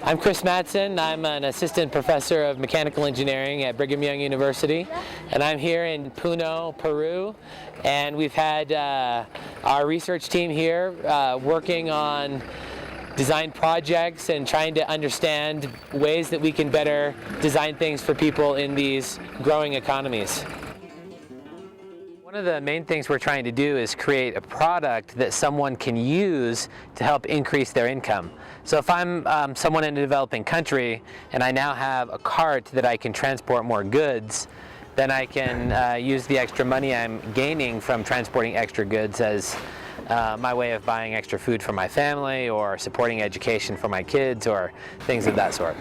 I'm Chris Mattson. I'm an assistant professor of mechanical engineering at Brigham Young University, and I'm here in Puno, Peru, and we've had our research team here working on design projects and trying to understand ways that we can better design things for people in these growing economies. One of the main things we're trying to do is create a product that someone can use to help increase their income. So if I'm someone in a developing country and I now have a cart that I can transport more goods, then I can use the extra money I'm gaining from transporting extra goods as my way of buying extra food for my family or supporting education for my kids or things of that sort.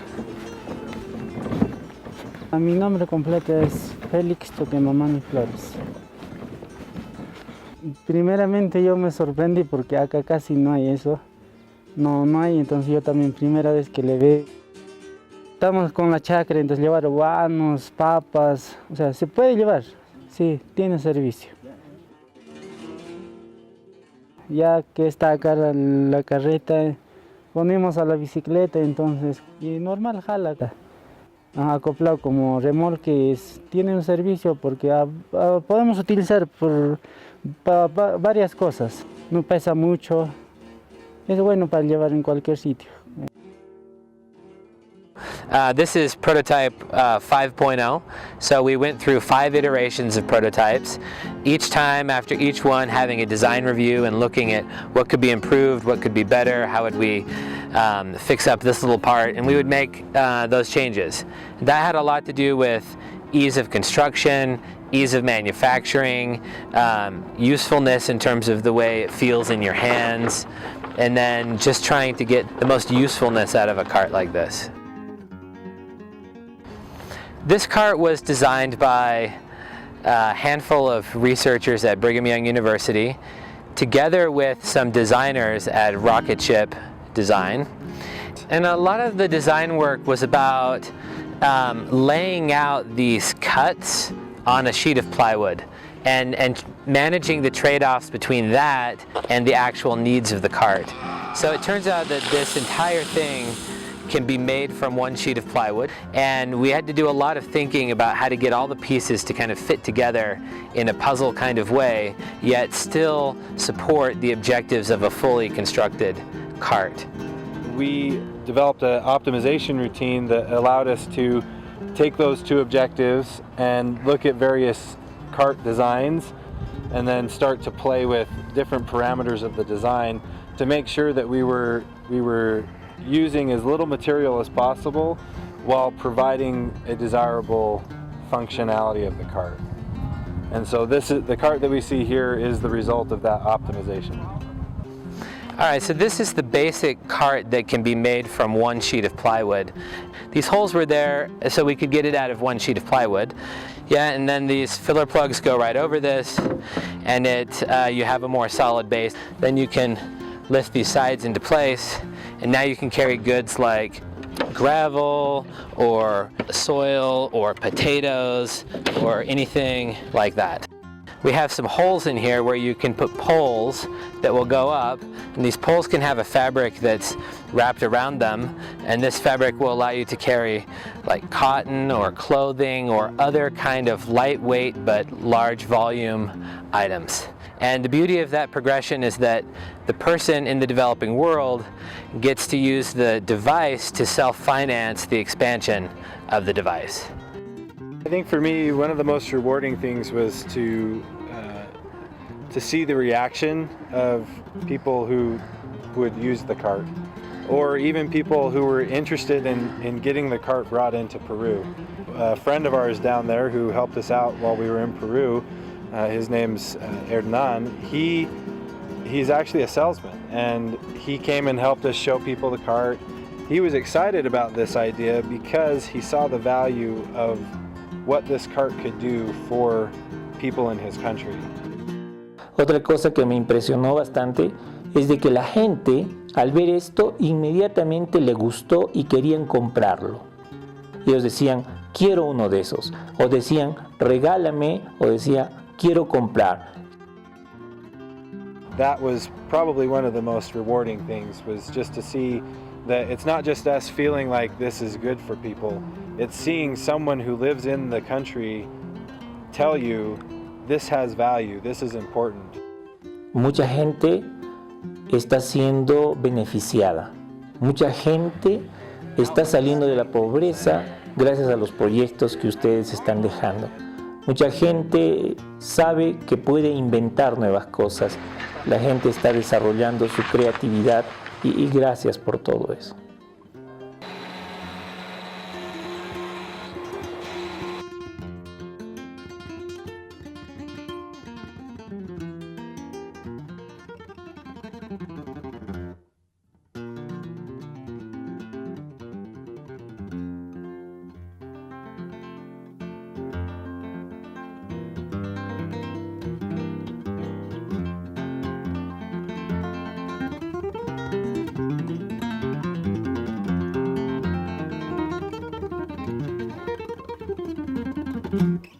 Mi nombre completo es Félix Toquemamani Flores. Primeramente yo me sorprendí porque acá casi no hay eso, no hay, entonces yo también primera vez que le veo. Estamos con la chacra, entonces llevar guanos, papas, o sea, se puede llevar, sí, tiene servicio. Ya que está acá la carreta, ponemos a la bicicleta, entonces, y normal jala acá. Acoplado como remolque, tiene un servicio porque podemos utilizar para varias cosas, no pesa mucho, es bueno para llevar en cualquier sitio. This is prototype 5.0, so we went through 5 iterations of prototypes, each time after each one having a design review and looking at what could be improved, what could be better, how would we fix up this little part, and we would make those changes. That had a lot to do with ease of construction, ease of manufacturing, usefulness in terms of the way it feels in your hands, and then just trying to get the most usefulness out of a cart like this. This cart was designed by a handful of researchers at Brigham Young University together with some designers at Rocket Ship Design. And a lot of the design work was about laying out these cuts on a sheet of plywood and managing the trade-offs between that and the actual needs of the cart. So it turns out that this entire thing can be made from one sheet of plywood, and we had to do a lot of thinking about how to get all the pieces to kind of fit together in a puzzle kind of way, yet still support the objectives of a fully constructed cart. We developed an optimization routine that allowed us to take those 2 objectives and look at various cart designs and then start to play with different parameters of the design to make sure that we were using as little material as possible while providing a desirable functionality of the cart. And so the cart that we see here is the result of that optimization. Alright, so this is the basic cart that can be made from one sheet of plywood. These holes were there so we could get it out of one sheet of plywood. Yeah, and then these filler plugs go right over this, and you have a more solid base. Then you can lift these sides into place, and now you can carry goods like gravel or soil or potatoes or anything like that. We have some holes in here where you can put poles that will go up, and these poles can have a fabric that's wrapped around them, and this fabric will allow you to carry like cotton or clothing or other kind of lightweight but large volume items. And the beauty of that progression is that the person in the developing world gets to use the device to self-finance the expansion of the device. I think for me, one of the most rewarding things was to see the reaction of people who would use the cart, or even people who were interested in getting the cart brought into Peru. A friend of ours down there who helped us out while we were in Peru, his name's Hernan, he's actually a salesman, and he came and helped us show people the cart. He was excited about this idea because he saw the value of what this cart could do for people in his country. Otra cosa que me impresionó bastante es de que la gente al ver esto inmediatamente le gustó y querían comprarlo. Ellos decían, quiero uno de esos, o decían, regálame, o decía, quiero comprar. That was probably one of the most rewarding things, was just to see that it's not just us feeling like this is good for people, it's seeing someone who lives in the country tell you this has value, this is important. Mucha gente está siendo beneficiada. Mucha gente está saliendo de la pobreza gracias a los proyectos que ustedes están dejando. Mucha gente sabe que puede inventar nuevas cosas. La gente está desarrollando su creatividad y gracias por todo eso. Thank you.